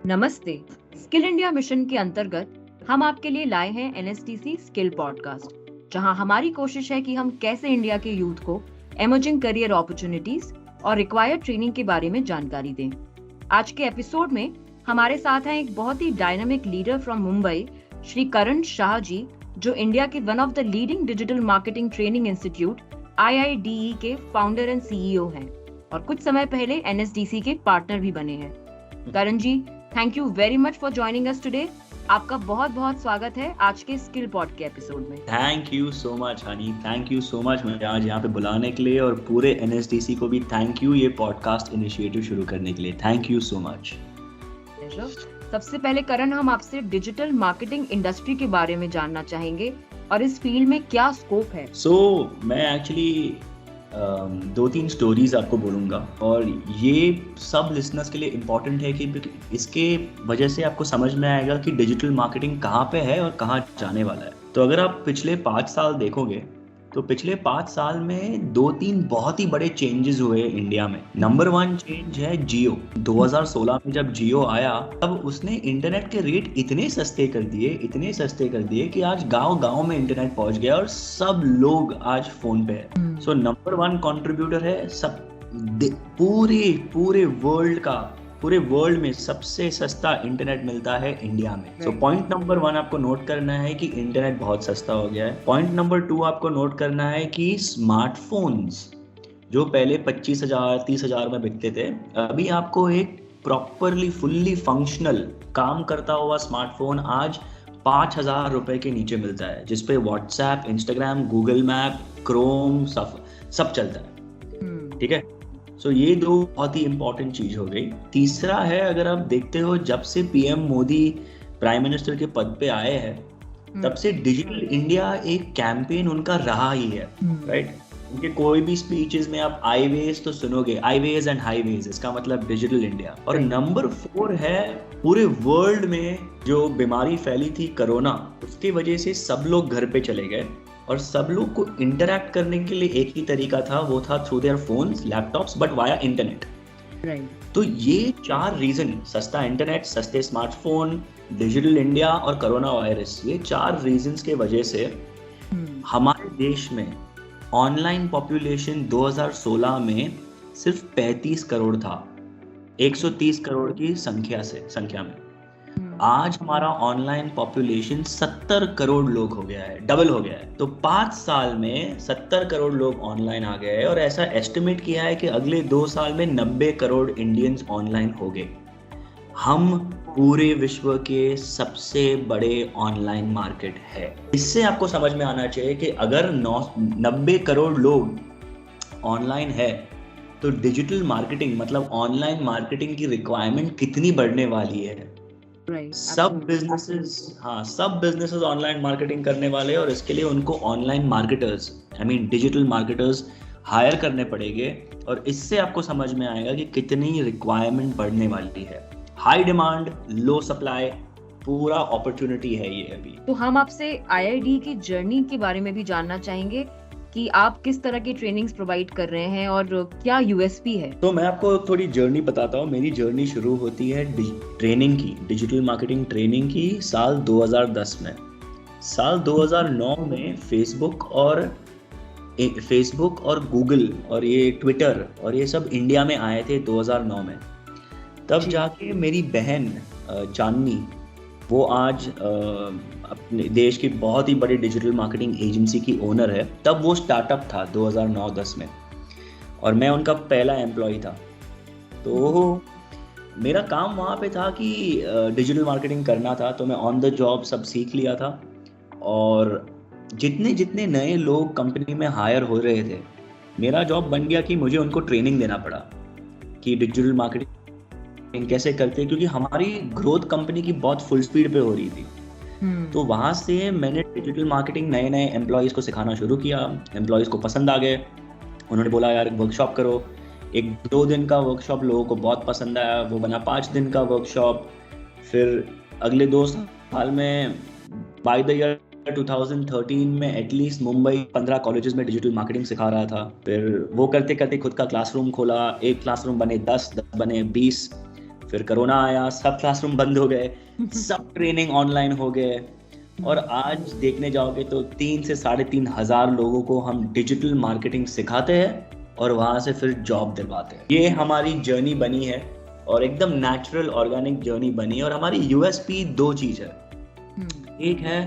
नमस्ते। Skill India mission के अंतर्गत हम आपके लिए लाए हैं एनएसटीसी स्किल पॉडकास्ट, जहां हमारी कोशिश है कि हम कैसे इंडिया के यूथ को एमर्जिंग करियर अपॉर्चुनिटीज और रिक्वायर्ड ट्रेनिंग के बारे में जानकारी दें। आज के एपिसोड में हमारे साथ हैं एक बहुत ही dynamic leader from Mumbai, Shri Karan Shah ji, जो इंडिया के one of the leading digital marketing training institute IIDE के फाउंडर एंड CEO हैं और कुछ समय पहले एनएसडीसी के पार्टनर भी बने हैं। Karan ji, thank you very much for joining us today. आपका बहुत बहुत स्वागत है आज के स्किल पॉड के एपिसोड में। Thank you so much honey, thank you so much मुझे आज यहाँ पे बुलाने के लिए, और पूरे एनएसडीसी को भी थैंक यू ये पॉडकास्ट इनिशिएटिव शुरू करने के लिए। Thank you so much. सबसे पहले करण, हम आपसे डिजिटल मार्केटिंग इंडस्ट्री के बारे में जानना चाहेंगे और इस फील्ड में क्या स्कोप है। मैं एक्चुअली 2-3 स्टोरीज आपको बोलूँगा, और ये सब लिसनर्स के लिए इम्पॉर्टेंट है कि इसके वजह से आपको समझ में आएगा कि डिजिटल मार्केटिंग कहाँ पे है और कहाँ जाने वाला है। तो अगर आप पिछले 5 साल देखोगे तो पिछले 5 साल में 2-3 बहुत ही बड़े चेंजेस हुए इंडिया में। नंबर 1 चेंज है जियो। 2016 में जब जियो आया तब उसने इंटरनेट के रेट इतने सस्ते कर दिए कि आज गांव-गांव में इंटरनेट पहुंच गया और सब लोग आज फोन पे है। सो नंबर 1 कंट्रीब्यूटर है सब पूरे वर्ल्ड में सबसे सस्ता इंटरनेट मिलता है इंडिया में। सो पॉइंट नंबर 1 आपको नोट करना है कि इंटरनेट बहुत सस्ता हो गया है। पॉइंट नंबर 2 आपको नोट करना है कि स्मार्टफोन्स जो पहले 25,000 30,000 में बिकते थे, अभी आपको एक प्रॉपरली फुल्ली फंक्शनल काम करता हुआ स्मार्टफोन आज 5,000 रुपए के नीचे मिलता है, जिसपे WhatsApp, Instagram, Google map, Chrome सब चलता है। ठीक है, सो ये 2 बहुत ही इंपॉर्टेंट चीज हो गई। तीसरा है, अगर आप देखते हो जब से पीएम मोदी प्राइम मिनिस्टर के पद पे आए हैं तब से डिजिटल इंडिया एक कैंपेन उनका रहा ही है, राइट। उनके कोई भी स्पीचेस में आप आईवेज तो सुनोगे, आईवेज एंड हाईवेज, इसका मतलब डिजिटल इंडिया। और नंबर 4 है, पूरे वर्ल्ड में जो बीमारी फैली थी कोरोना, उसकी वजह से सब लोग घर पे चले गए और सब लोग को इंटरैक्ट करने के लिए एक ही तरीका था, वो था through their phones, laptops, but via internet. तो ये 4 रीजन, सस्ता इंटरनेट, सस्ते स्मार्टफोन, डिजिटल इंडिया और कोरोना वायरस, ये 4 रीजंस के वजह से हमारे देश में ऑनलाइन पॉपुलेशन 2016 में सिर्फ 35 करोड़ था, 130 करोड़ की संख्या में। आज हमारा ऑनलाइन पॉपुलेशन 70 करोड़ लोग हो गया है, डबल हो गया है। तो 5 साल में 70 करोड़ लोग ऑनलाइन आ गए हैं, और ऐसा एस्टिमेट किया है कि अगले 2 साल में 90 करोड़ इंडियंस ऑनलाइन हो गए। हम पूरे विश्व के सबसे बड़े ऑनलाइन मार्केट है। इससे आपको समझ में आना चाहिए कि अगर 90 करोड़ लोग ऑनलाइन है तो डिजिटल मार्केटिंग मतलब ऑनलाइन मार्केटिंग की रिक्वायरमेंट कितनी बढ़ने वाली है। सब बिजनेसेस ऑनलाइन मार्केटिंग करने वाले, और इसके लिए उनको online marketers, digital marketers hire करने पड़ेंगे। और इससे आपको समझ में आएगा कि कितनी रिक्वायरमेंट बढ़ने वाली है। हाई डिमांड, लो सप्लाई, पूरा अपॉर्चुनिटी है ये अभी। तो हम आपसे IID की जर्नी के बारे में भी जानना चाहेंगे कि आप किस तरह की ट्रेनिंग्स प्रोवाइड कर रहे हैं और क्या USP है। तो मैं आपको थोड़ी जर्नी बताता हूँ। मेरी जर्नी शुरू होती है ट्रेनिंग की, डिजिटल मार्केटिंग ट्रेनिंग की साल 2010 में। साल 2009 में फेसबुक और गूगल और ये ट्विटर और ये सब इंडिया में आए थे 2009 में। तब जाके मेरी बहन चांदनी, वो आज अपने देश की बहुत ही बड़ी डिजिटल मार्केटिंग एजेंसी की ओनर है। तब वो स्टार्टअप था 2009-10 में, और मैं उनका पहला एम्प्लॉय था। तो मेरा काम वहाँ पे था कि डिजिटल मार्केटिंग करना था, तो मैं ऑन द जॉब सब सीख लिया था। और जितने नए लोग कंपनी में हायर हो रहे थे, मेरा जॉब बन गया कि मुझे उनको ट्रेनिंग देना पड़ा कि डिजिटल मार्केटिंग कैसे करते हैं, क्योंकि हमारी ग्रोथ कंपनी की बहुत फुल स्पीड पे हो रही थी। तो वहां से मैंने डिजिटल मार्केटिंग नए एम्प्लॉयज को सिखाना शुरू किया। एम्प्लॉयज को पसंद आ गए, उन्होंने बोला यार वर्कशॉप करो। 1-2 दिन का वर्कशॉप लोगों को बहुत पसंद आया, वो बना 5 दिन का वर्कशॉप। फिर अगले 2 साल में बाय द ईयर 2013 में एटलीस्ट मुंबई 15 कॉलेजेस में डिजिटल मार्केटिंग सिखा रहा था। फिर वो करते करते खुद का क्लासरूम खोला। एक क्लासरूम बने 10 बने 20, फिर कोरोना आया, सब क्लासरूम बंद हो गए, सब ट्रेनिंग ऑनलाइन हो गए, और आज देखने जाओगे तो 3 से 3.5 हजार लोगों को हम डिजिटल मार्केटिंग सिखाते हैं और वहां से फिर जॉब दिलवाते हैं। ये हमारी जर्नी बनी है और एकदम नेचुरल ऑर्गेनिक जर्नी बनी है। और हमारी यूएसपी 2 चीज है। एक है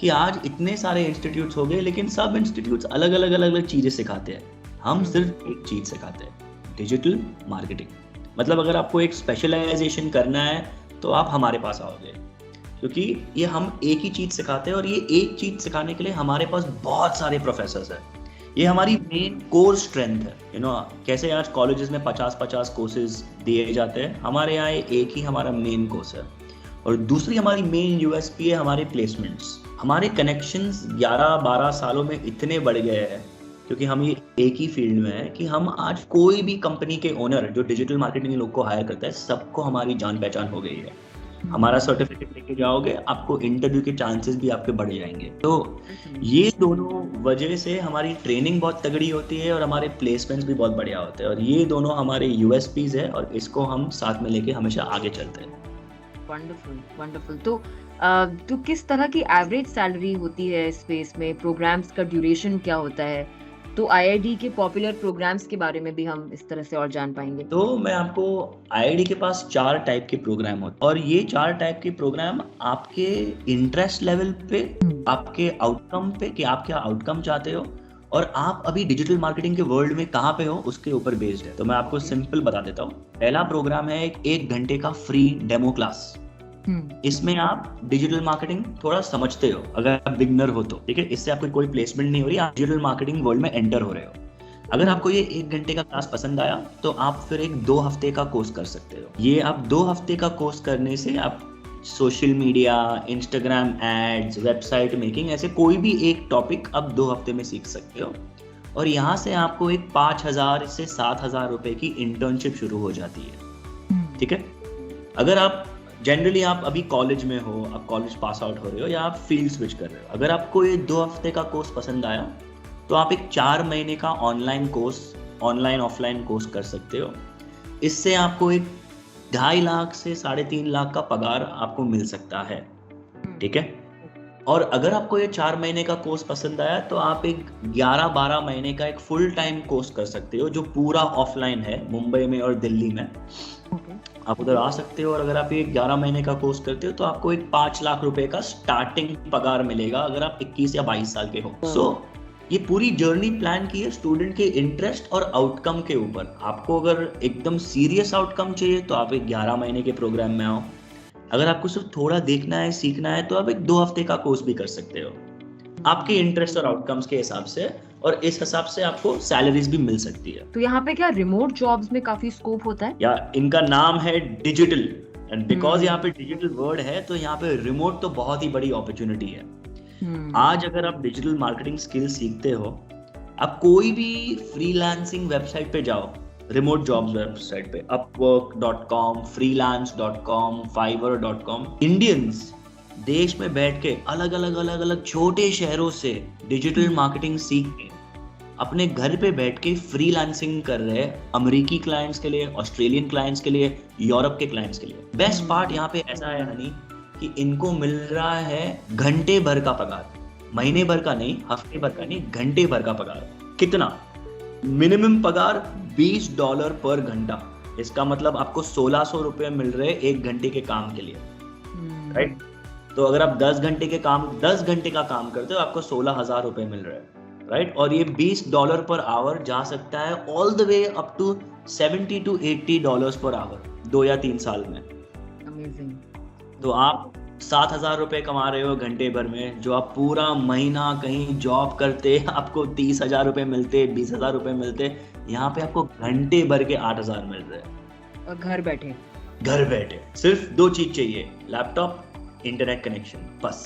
कि आज इतने सारे इंस्टीट्यूट्स हो गए, लेकिन सब इंस्टीट्यूट्स अलग अलग चीजें सिखाते हैं। हम सिर्फ एक चीज सिखाते हैं, डिजिटल मार्केटिंग। मतलब अगर आपको एक स्पेशलाइजेशन करना है तो आप हमारे पास आओगे, क्योंकि ये हम एक ही चीज सिखाते हैं और ये एक चीज सिखाने के लिए हमारे पास बहुत सारे प्रोफेसर्स हैं। ये हमारी मेन कोर स्ट्रेंथ है। कैसे आज कॉलेजेस में 50-50 कोर्सेज दिए जाते हैं, हमारे यहाँ एक ही हमारा मेन कोर्स है। और दूसरी हमारी मेन यूएसपी है हमारे प्लेसमेंट्स। हमारे कनेक्शंस 11-12 सालों में इतने बढ़ गए हैं, क्योंकि हम ये एक ही फील्ड में है कि हम आज कोई भी कंपनी के ओनर जो डिजिटल मार्केटिंग लोग को हायर करता है, सबको हमारी जान पहचान हो गई है। हमारा सर्टिफिकेट लेके जाओगे, आपको इंटरव्यू के चांसेस भी आपके बढ़ जाएंगे। तो ये दोनों वजह से हमारी ट्रेनिंग बहुत तगड़ी होती है और हमारे प्लेसमेंट्स भी बहुत बढ़िया होते हैं। और ये दोनों हमारे यूएसपीज है और इसको हम साथ में लेके हमेशा आगे चलते हैं। वंडरफुल। तो किस तरह की एवरेज सैलरी होती है स्पेस में? प्रोग्राम्स का ड्यूरेशन क्या होता है? तो आईआईडी के पॉपुलर प्रोग्राम्स के बारे में भी हम इस तरह से और जान पाएंगे। तो मैं आपको आईआईडी के पास 4 टाइप के प्रोग्राम होते हैं और ये 4 टाइप के प्रोग्राम आपके इंटरेस्ट लेवल पे, आपके आउटकम पे कि आप क्या आउटकम चाहते हो और आप अभी डिजिटल मार्केटिंग के वर्ल्ड में कहाँ पे हो, उसके ऊपर बेस्ड है। तो मैं आपको सिंपल बता देता हूँ। पहला प्रोग्राम है एक घंटे का फ्री डेमो क्लास। इसमें आप डिजिटल मार्केटिंग थोड़ा समझते हो, अगर आप बिगनर हो तो, ठीक है। इससे आपको कोई प्लेसमेंट नहीं हो रही, आप डिजिटल मार्केटिंग वर्ल्ड में एंटर हो रहे हो। अगर आपको ये 1 घंटे का क्लास पसंद आया तो आप फिर एक 2 हफ्ते का कोर्स कर सकते हो। ये आप 2 हफ्ते का कोर्स करने से आप social media, Instagram ads, website making, ऐसे कोई भी एक टॉपिक आप 2 हफ्ते में सीख सकते हो। और यहाँ से आपको एक 5,000 से 7,000 रुपए की इंटर्नशिप शुरू हो जाती है, ठीक है। अगर आप जनरली आप अभी कॉलेज में हो, आप कॉलेज पास आउट हो रहे हो या आप फील्ड स्विच कर रहे हो, अगर आपको ये 2 हफ्ते का कोर्स पसंद आया तो आप एक 4 महीने का online course, online offline course कर सकते हो। इससे आपको एक 2.5 लाख से 3.5 लाख का पगार आपको मिल सकता है, ठीक है। और अगर आपको ये 4 महीने का कोर्स पसंद आया तो आप एक 11-12 महीने का एक फुल टाइम कोर्स कर सकते हो, जो पूरा ऑफलाइन है, मुंबई में और दिल्ली में। आप उधर आ सकते हो और अगर आप ये 11 महीने का कोर्स करते हो तो आपको एक 5 लाख रुपए का स्टार्टिंग पगार मिलेगा अगर आप 21 या 22 साल के हो। सो ये पूरी जर्नी प्लान की है स्टूडेंट के इंटरेस्ट और आउटकम के ऊपर। आपको अगर एकदम सीरियस आउटकम चाहिए तो आप एक 11 महीने के प्रोग्राम में आओ। अगर आपको सिर्फ थोड़ा देखना है, सीखना है, तो आप एक 2 हफ्ते का कोर्स भी कर सकते हो, आपके इंटरेस्ट और आउटकम्स के हिसाब से, और इस हिसाब से आपको सैलरीज भी मिल सकती है। तो यहाँ पे क्या रिमोट जॉब्स में काफी स्कोप होता है? या इनका नाम है डिजिटल, एंड बिकॉज यहाँ पे डिजिटल वर्ड है तो यहाँ पे रिमोट तो बहुत ही बड़ी अपॉर्चुनिटी है। आज अगर आप डिजिटल मार्केटिंग स्किल सीखते हो, आप कोई भी फ्रीलांसिंग वेबसाइट पे जाओ, रिमोट जॉब्स वेबसाइट पे, upwork.com, freelance.com, fiverr.com, इंडियंस देश में बैठ के अलग अलग छोटे शहरों से डिजिटल मार्केटिंग सीख के अपने घर पे बैठ के फ्रीलांसिंग कर रहे हैं, अमेरिकी क्लाइंट्स के लिए, ऑस्ट्रेलियन क्लाइंट्स के लिए, यूरोप के क्लाइंट्स के लिए। बेस्ट पार्ट यहाँ पे ऐसा है हनी कि इनको मिल रहा है घंटे भर का पगार, महीने भर का नहीं, हफ्ते भर का नहीं, घंटे भर का पगार। कितना? मिनिमम पगार $20 पर घंटा। इसका मतलब आपको 1,600 रुपए मिल रहे 1 घंटे के काम के लिए, राइट। तो अगर आप 10 घंटे का काम करते हो, आपको 16,000 रुपए मिल रहे हैं, राइट। और ये $20 पर आवर जा सकता है all the way up to $70 to $80 per hour 2 या 3 साल में। अमेजिंग। तो आप 7,000 रुपए कमा रहे हो घंटे भर में, जो आप पूरा महीना कहीं जॉब करते आपको 30,000 रुपए मिलते, 20,000 रुपए मिलते, यहाँ पे आपको घंटे भर के 8,000 मिल रहे हैं। और घर बैठे सिर्फ 2 चीज चाहिए, लैपटॉप, इंटरनेट कनेक्शन, बस।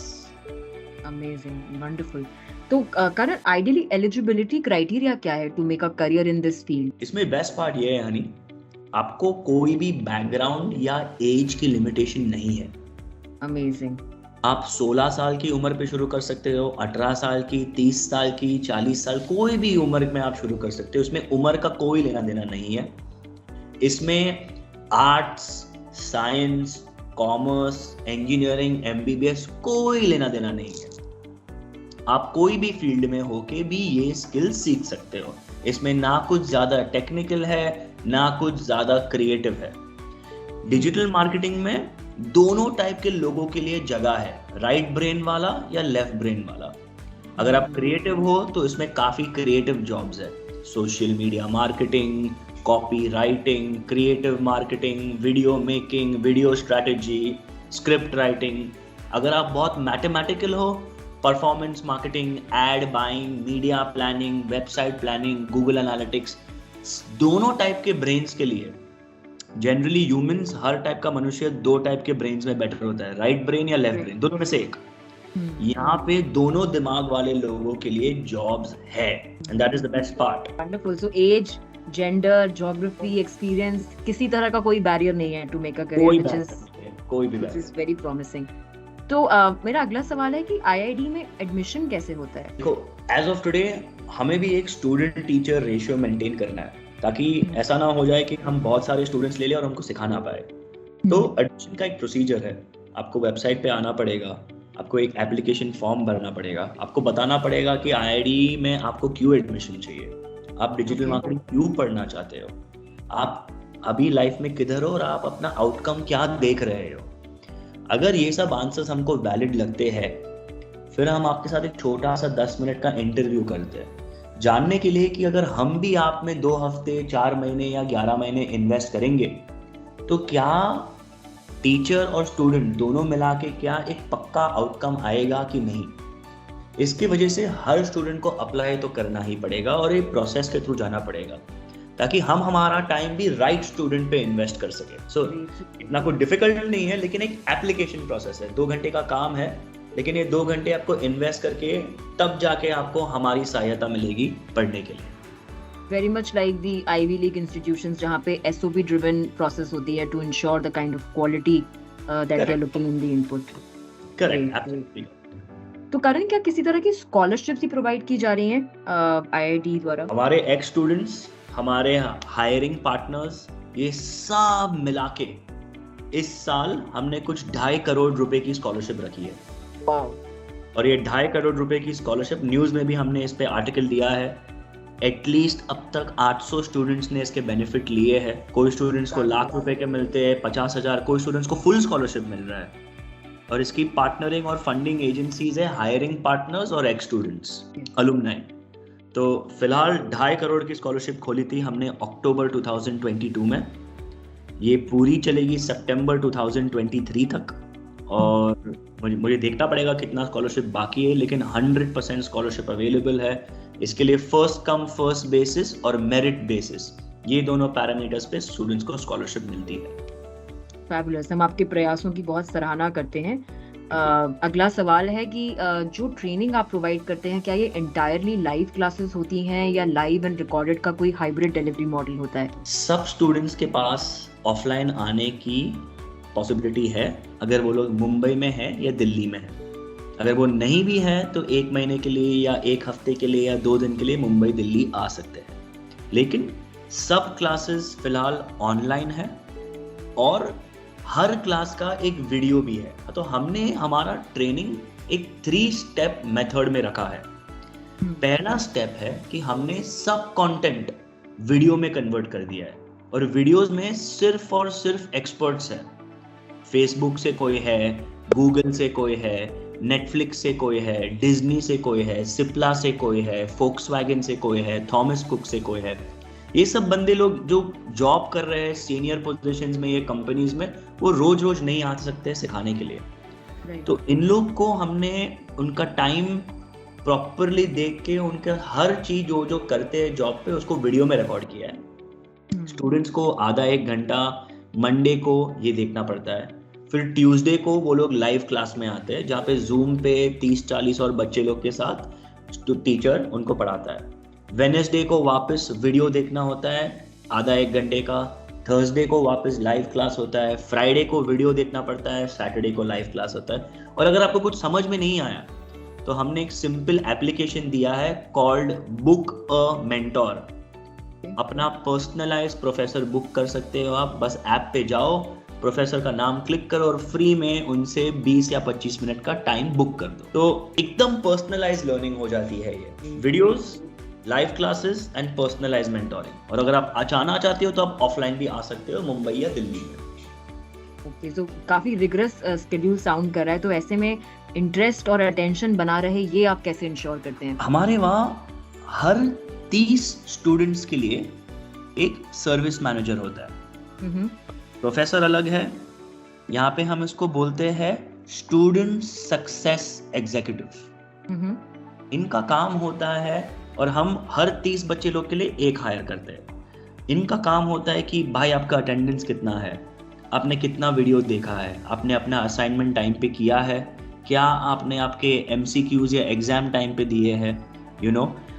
Amazing, wonderful. तो करण, आइडियली एलिजिबिलिटी क्राइटेरिया क्या है to make a career in this field? इसमें बेस्ट पार्ट ये है हनी, आपको कोई भी बैकग्राउंड या एज की लिमिटेशन नहीं है। अमेजिंग। आप 16 साल की उम्र पे शुरू कर सकते हो, 18 साल की, 30 साल की, 40 साल, कोई भी उम्र में आप शुरू कर सकते हो। इसमें उम्र का कोई लेना देना नहीं है। इसमें arts, science, commerce, engineering, MBBS कोई लेना देना नहीं है। आप कोई भी फील्ड में होके भी ये स्किल सीख सकते हो। इसमें ना कुछ ज्यादा टेक्निकल है, ना कुछ ज्यादा क्रिएटिव है। डिजिटल मार्केटिंग में दोनों टाइप के लोगों के लिए जगह है, राइट ब्रेन वाला या लेफ्ट ब्रेन वाला। अगर आप क्रिएटिव हो तो इसमें काफी क्रिएटिव जॉब्स है, social media marketing, copy writing, creative marketing, video making, video strategy, script writing. अगर आप बहुत मैथमेटिकल हो, performance marketing, ad buying, media planning, website planning, Google analytics. दोनों टाइप के ब्रेन्स के लिए जनरली ह्यूमंस, हर टाइप का मनुष्य दो टाइप के ब्रेन्स में बेटर होता है, राइट ब्रेन या लेफ्ट ब्रेन, दोनों में से एक। यहाँ पे दोनों दिमाग वाले लोगों के लिए जॉब्स है, and that is the best part. Wonderful. So age, gender, geography, experience, किसी तरह का कोई बैरियर नहीं है to make a career, which is very promising. तो मेरा अगला सवाल है कि आईआईडी में एडमिशन कैसे होता है? देखो, एज ऑफ टुडे हमें भी एक स्टूडेंट टीचर रेशियो मेंटेन करना है, ताकि ऐसा ना हो जाए कि हम बहुत सारे स्टूडेंट्स ले लें और हमको सिखा ना पाए। तो एडमिशन का एक प्रोसीजर है, आपको वेबसाइट पे आना पड़ेगा, आपको एक एप्लीकेशन फॉर्म भरना पड़ेगा, आपको बताना पड़ेगा कि आईआईडी में आपको क्यों एडमिशन चाहिए, आप डिजिटल मार्केटिंग क्यों पढ़ना चाहते हो, आप अभी लाइफ में किधर हो और आप अपना आउटकम क्या देख रहे हो। अगर ये सब आंसर्स हमको वैलिड लगते हैं, फिर हम आपके साथ एक छोटा सा 10 मिनट का इंटरव्यू करते हैं, जानने के लिए कि अगर हम भी आप में 2 हफ्ते, 4 महीने या 11 महीने इन्वेस्ट करेंगे तो क्या टीचर और स्टूडेंट दोनों मिला के क्या एक पक्का आउटकम आएगा कि नहीं। इसकी वजह से हर स्टूडेंट को अप्लाई तो करना ही पड़ेगा और एक प्रोसेस के थ्रू जाना पड़ेगा, ताकि हम हमारा टाइम भी राइट स्टूडेंट पे इन्वेस्ट कर सके। सो इतना कुछ डिफिकल्ट नहीं है, लेकिन एक एप्लीकेशन प्रोसेस है, 2 घंटे का काम है, लेकिन ये 2 घंटे आपको इन्वेस्ट करके तब जाके आपको हमारी सहायता मिलेगी पढ़ने के लिए। Very much like the Ivy League institutions, जहाँ पे SOP driven process होती है to ensure the kind of quality that they are looking in the input. Correct, absolutely. तो करण, क्या किसी तरह की स्कॉलरशिप्स ही प्रोवाइड की जा रही हैं IIT द्वारा? हमारे एक्स स्टूडेंट्स, हमारे हायरिंग पार्टनर्स, ये सब मिला के इस साल हमने कुछ 2.5 करोड़ रुपए की स्कॉलरशिप रखी है। और ये 2.5 करोड़ रुपए की स्कॉलरशिप, न्यूज में भी हमने इस पे आर्टिकल दिया है, एटलीस्ट अब तक 800 स्टूडेंट्स ने इसके बेनिफिट लिए हैं। कोई स्टूडेंट्स को लाख रुपए के मिलते हैं, 50,000, कोई स्टूडेंट्स को फुल स्कॉलरशिप मिल रहा है। और इसकी पार्टनरिंग और फंडिंग एजेंसीज है हायरिंग पार्टनर्स और एक्स स्टूडेंट्स, अलुमनाई। तो फिलहाल 2.5 करोड़ की स्कॉलरशिप खोली थी हमने अक्टूबर 2022 में, ये पूरी चलेगी सितंबर 2023 तक। और मुझे देखना पड़ेगा कितना स्कॉलरशिप बाकी है, लेकिन 100% स्कॉलरशिप अवेलेबल है। इसके लिए फर्स्ट कम फर्स्ट बेसिस और मेरिट बेसिस, ये दोनों पैरामीटर्स पे स्टूडेंट्स को स्कॉलरशिप मिलती है। फैबुलस, हम आपके प्रयासों की बहुत सराहना करते हैं। अगला सवाल है कि जो ट्रेनिंग आप प्रोवाइड करते हैं, क्या ये एंटायरली लाइव क्लासेस होती हैं या लाइव एंड रिकॉर्डेड का कोई हाइब्रिड डिलीवरी मॉडल होता है? सब स्टूडेंट्स के पास ऑफलाइन आने की पॉसिबिलिटी है, अगर वो लोग मुंबई में है या दिल्ली में है। अगर वो नहीं भी है तो 1 महीने के लिए या 1 हफ्ते के लिए या 2 दिन के लिए मुंबई दिल्ली आ सकते हैं। लेकिन सब क्लासेस फिलहाल ऑनलाइन है और हर क्लास का एक वीडियो भी है। तो हमने हमारा ट्रेनिंग एक 3 स्टेप मेथड में रखा है। पहला स्टेप है कि हमने सब कंटेंट वीडियो में कन्वर्ट कर दिया है, और वीडियोस में सिर्फ और सिर्फ एक्सपर्ट्स हैं। फेसबुक से कोई है, गूगल से कोई है, नेटफ्लिक्स से कोई है, डिज्नी से कोई है, सिप्ला से कोई है, फोक्सवैगन से कोई है, थॉमस कुक से कोई है। ये सब बंदे लोग जो जॉब कर रहे हैं सीनियर पोजीशंस में ये कंपनीज में, वो रोज रोज नहीं आ सकते सिखाने के लिए। तो इन लोग को हमने उनका टाइम प्रॉपरली देख के उनका हर चीज जो जो करते हैं जॉब पे उसको वीडियो में रिकॉर्ड किया है। स्टूडेंट्स को आधा 1 घंटा मंडे को ये देखना पड़ता है, फिर ट्यूसडे को वो लोग लाइव क्लास में आते हैं, जहाँ पे जूम पे 30-40 और बच्चे लोग के साथ टीचर उनको पढ़ाता है। वेडनेसडे को वापस वीडियो देखना होता है आधा 1 घंटे का, थर्सडे को वापस लाइव क्लास होता है, फ्राइडे को वीडियो देखना पड़ता है, सैटरडे को लाइव क्लास होता है। और अगर आपको कुछ समझ में नहीं आया तो हमने एक सिंपल एप्लीकेशन दिया है कॉल्ड बुक अ मेंटोर। अपना पर्सनलाइज प्रोफेसर बुक कर सकते हो आप, बस ऐप पे जाओ, प्रोफेसर का नाम क्लिक करो और फ्री में उनसे 20 या 25 मिनट का टाइम बुक कर दो। तो एकदम पर्सनलाइज लर्निंग हो जाती है ये। Videos, live classes and personalise mentoring. और अगर आप आना चाहते हो तो आप ऑफलाइन भी आ सकते हो, मुंबई या दिल्ली में। ओके, तो काफी रिगरस शेड्यूल साउंड कर रहा है, तो ऐसे में इंटरेस्ट और अटेंशन बना रहे, ये आप कैसे इंश्योर करते हैं? हमारे वहाँ हर 30 स्टूडेंट्स के लिए एक सर्विस मैनेजर होता है। प्रोफेसर अलग है, यहाँ पे हम इसको बोलते हैं स्टूडेंट सक्सेस एग्जीक्यूटिव। इनका काम होता है, और हम हर 30 बच्चे लोग के लिए एक हायर करते हैं। इनका काम होता है कि भाई आपका अटेंडेंस कितना है, आपने कितना वीडियो देखा है, आपने अपना असाइनमेंट टाइम पे किया है, क्या आपने आपके MCQs या एग्जाम टाइम पे दिए हैं,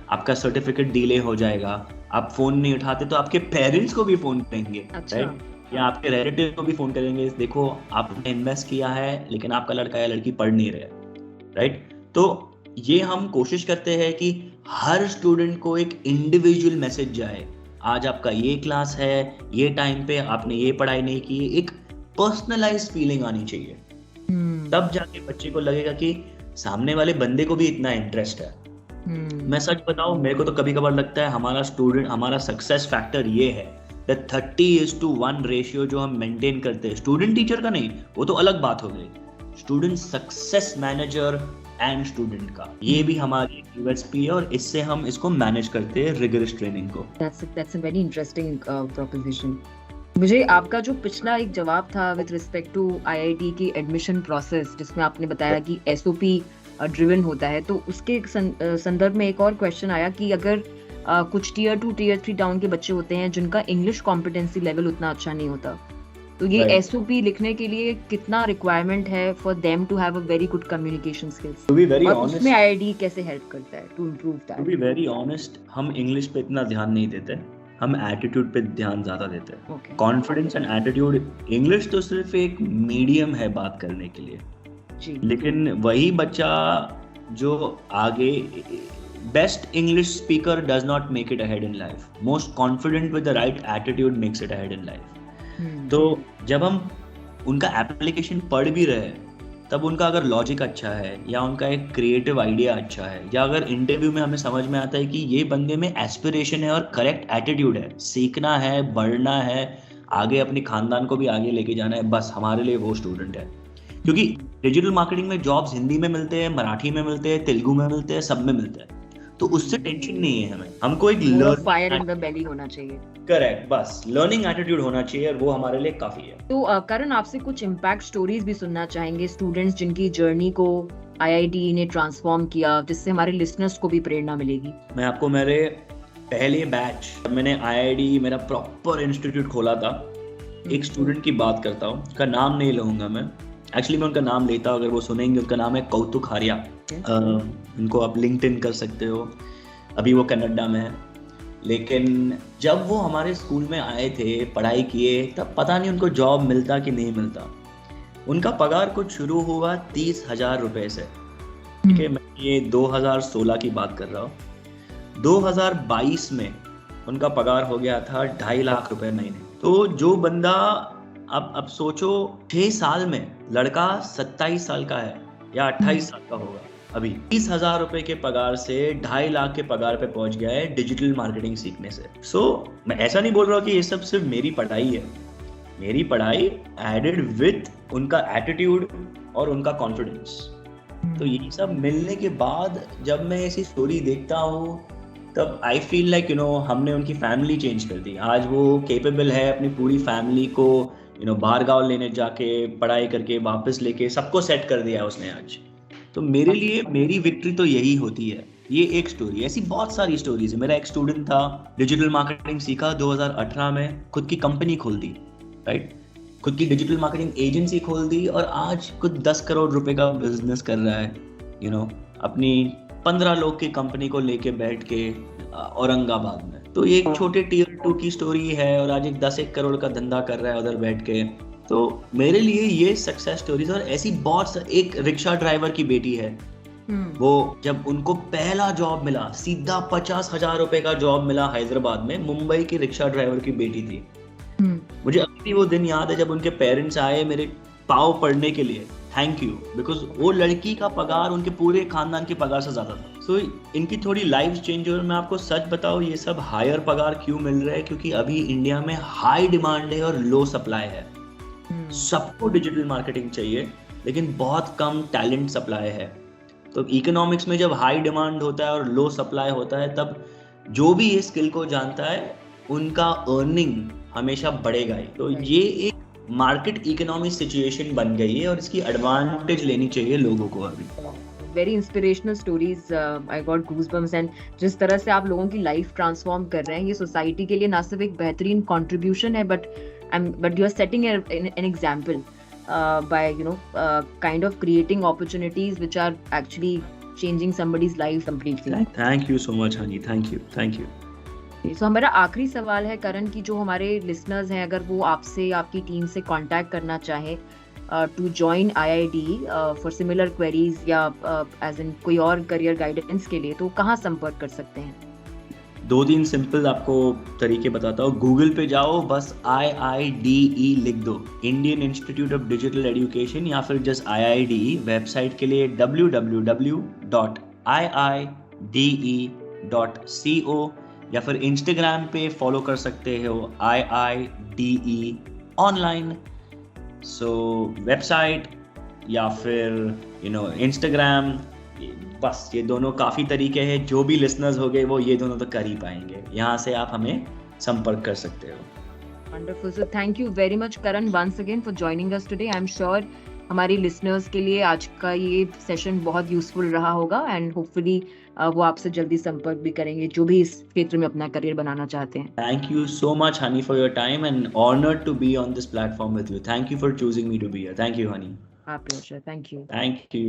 आपका सर्टिफिकेट डिले हो जाएगा, आप फोन नहीं उठाते तो आपके पेरेंट्स को भी फोन करेंगे, राइट? या आपके रिलेटिव को भी फोन करेंगे, देखो आपने इन्वेस्ट किया है लेकिन आपका लड़का या लड़की पढ़ नहीं रहे, राइट? तो ये हम कोशिश करते हैं कि हर स्टूडेंट को एक इंडिविजुअल मैसेज जाए, आज आपका ये क्लास है, ये टाइम पे आपने ये पढ़ाई नहीं की, एक पर्सनलाइज्ड फीलिंग आनी चाहिए। तब जाके बच्चे को लगेगा कि सामने वाले बंदे को भी इतना इंटरेस्ट है। मैं सच बताऊं, मेरे को तो कभी कभार लगता है हमारा सक्सेस फैक्टर ये है, द 30:1 रेशियो जो हम मेंटेन करते हैं, स्टूडेंट टीचर का नहीं, वो तो अलग बात हो गई, student success manager and student का, ये भी हमारी यूएसपी है, और इससे हम इसको मैनेज करते हैं रिगरस ट्रेनिंग को। That's a very interesting proposition. मुझे आपका जो पिछला एक जवाब था विद रिस्पेक्ट टू IIT की एडमिशन प्रोसेस, जिसमें आपने बताया कि SOP ड्रिवन होता है, तो उसके संदर्भ में एक और क्वेश्चन आया कि अगर कुछ Tier 2 Tier 3 टाउन के बच्चे होते हैं जिनका इंग्लिश कॉम्पिटेंसी लेवल उतना अच्छा नहीं होता, तो ये SOP लिखने के लिए कितना रिक्वायरमेंट है for them to have a very good communication skills? To be very और ऑनेस्ट, उसमें IIT कैसे हेल्प करता है to improve that? To be very honest, हम इंग्लिश पे इतना ध्यान नहीं देते, हम एटीट्यूड पे ध्यान ज्यादा देते हैं। कॉन्फिडेंस एंड एटीट्यूड, इंग्लिश तो सिर्फ एक मीडियम है बात करने के लिए जी, लेकिन वही बच्चा जो आगे best English speaker does not make it ahead in life, most confident with the right attitude makes it ahead in life. तो जब हम उनका एप्लीकेशन पढ़ भी रहे हैं, तब उनका अगर लॉजिक अच्छा है, या उनका एक क्रिएटिव आइडिया अच्छा है, या अगर इंटरव्यू में हमें समझ में आता है कि ये बंदे में एस्पिरेशन है और करेक्ट एटीट्यूड है, सीखना है, बढ़ना है, आगे अपने खानदान को भी आगे लेके जाना है, बस हमारे लिए वो स्टूडेंट है। क्योंकि डिजिटल मार्केटिंग में जॉब्स हिंदी में मिलते हैं, मराठी में मिलते हैं, तेलुगु में मिलते हैं, सब में मिलते हैं, तो उससे टेंशन नहीं है हमें। हमको एक फायर इन द बेली होना चाहिए। करेक्ट, बस लर्निंग एटीट्यूड होना चाहिए, और वो हमारे लिए काफी है। तो करण, आपसे कुछ इम्पैक्ट स्टोरीज भी सुनना चाहेंगे, स्टूडेंट्स जिनकी जर्नी को IIT ने ट्रांसफॉर्म किया, जिससे हमारे लिसनर्स को भी प्रेरणा मिलेगी। मैं आपको मेरे पहले बैच, मैंने IIT मेरा प्रॉपर इंस्टीट्यूट खोला था, एक स्टूडेंट की बात करता हूँ, उसका नाम नहीं लूंगा मैं, एक्चुअली मैं उनका नाम लेता हूँ, अगर वो सुनेंगे, उसका नाम है कौतुक हारिया। उनको आप लिंक्डइन कर सकते हो, अभी वो कनाडा में है। लेकिन जब वो हमारे स्कूल में आए थे, पढ़ाई किए, तब पता नहीं उनको जॉब मिलता कि नहीं मिलता। उनका पगार कुछ शुरू हुआ 30,000 रुपए से, ठीक है, मैं ये 2016 की बात कर रहा हूँ। 2022 में उनका पगार हो गया था 2.5 लाख रुपए महीने। तो जो बंदा, अब सोचो, 6 साल में लड़का 27 साल का है या 28 साल का होगा, अभी 30,000 रुपए के पगार से 2.5 लाख के पगार पे पहुंच गया है डिजिटल मार्केटिंग सीखने से। मैं ऐसा नहीं बोल रहा हूँ कि ये सब सिर्फ मेरी पढ़ाई है, मेरी पढ़ाई एडेड विथ उनका एटीट्यूड और उनका कॉन्फिडेंस। तो ये सब मिलने के बाद जब मैं ऐसी स्टोरी देखता हूँ, तब आई फील लाइक हमने उनकी फैमिली चेंज कर दी। आज वो केपेबल है अपनी पूरी फैमिली को बाहर गाँव लेने जाके, पढ़ाई करके वापस लेके, सबको सेट कर दिया है उसने आज। तो मेरे लिए मेरी विक्ट्री तो यही होती है। ये एक स्टोरी, ऐसी बहुत सारी स्टोरीज है। मेरा एक स्टूडेंट था, डिजिटल मार्केटिंग सीखा, 2018 में खुद की कंपनी खोल दी, राइट, खुद की डिजिटल मार्केटिंग एजेंसी खोल दी, और आज कुछ 10 करोड़ रुपए का बिजनेस कर रहा है, अपनी 15 लोग की कंपनी को लेके बैठ के औरंगाबाद में। तो ये एक छोटे Tier 2 की स्टोरी है, और आज एक 10-1 करोड़ का धंधा कर रहा है उधर बैठ के। तो मेरे लिए ये सक्सेस स्टोरीज, और ऐसी बहुत, एक रिक्शा ड्राइवर की बेटी है, वो जब उनको पहला जॉब मिला, सीधा 50,000 रुपए का जॉब मिला हैदराबाद में, मुंबई की रिक्शा ड्राइवर की बेटी थी, मुझे अभी भी वो दिन याद है जब उनके पेरेंट्स आए मेरे पाव पढ़ने के लिए, थैंक यू, बिकॉज वो लड़की का पगार उनके पूरे खानदान के पगार से ज्यादा था। सो इनकी थोड़ी लाइफ चेंज हुई। और मैं आपको सच बताऊं, ये सब हायर पगार क्यों मिल रहा है, क्योंकि अभी इंडिया में हाई डिमांड है और लो सप्लाई है। सबको डिजिटल मार्केटिंग चाहिए लेकिन बहुत कम टैलेंट सप्लाई है। तो इकोनॉमिक्स में जब हाई डिमांड होता है और लो सप्लाई होता है, तब जो भी ये स्किल को जानता है उनका अर्निंग हमेशा बढ़ेगा ही। तो ये एक मार्केट इकोनॉमी सिचुएशन बन गई है और इसकी एडवांटेज लेनी चाहिए लोगों को अभी। Very inspirational stories, I got goosebumps. And जिस तरह से आप लोगों की लाइफ ट्रांसफॉर्म कर रहे हैं, ये सोसाइटी के लिए ना सिर्फ एक बेहतरीन कंट्रीब्यूशन है, but you are setting an example by kind of creating opportunities which are actually changing somebody's life completely. Thank you so much, Hani. Thank you. So हमारा आखिरी सवाल है करण की, जो हमारे लिसनर्स हैं, अगर वो आपसे, आपकी टीम से कांटेक्ट करना चाहे to join IIDE for similar queries या एज इन कोई और करियर गाइडेंस के लिए, तो कहाँ संपर्क कर सकते हैं? 2-3 सिंपल आपको तरीके बताता हूँ। गूगल पे जाओ, बस IIDE लिख दो, Indian institute of digital education, या फिर जस्ट IIDE। वेबसाइट के लिए www.iide.co, या फिर इंस्टाग्राम पे फॉलो कर सकते हो IIDE ऑनलाइन। सो वेबसाइट या फिर इंस्टाग्राम, बस ये दोनों काफ़ी तरीके हैं। जो भी लिसनर्स हो गए वो ये दोनों तो कर ही पाएंगे। यहाँ से आप हमें संपर्क कर सकते हो। Wonderful. So thank you very much Karan once again for joining us today. I am sure हमारी लिसनर्स के लिए आज का ये सेशन बहुत यूजफुल रहा होगा एंड होपफुली वो आपसे जल्दी संपर्क भी करेंगे जो भी इस क्षेत्र में अपना करियर बनाना चाहते हैं। Thank you so much Honey for your time and honoured to be on this platform with you. Thank you for choosing me to be here. Thank you Honey. Our pleasure. Thank you. Thank you.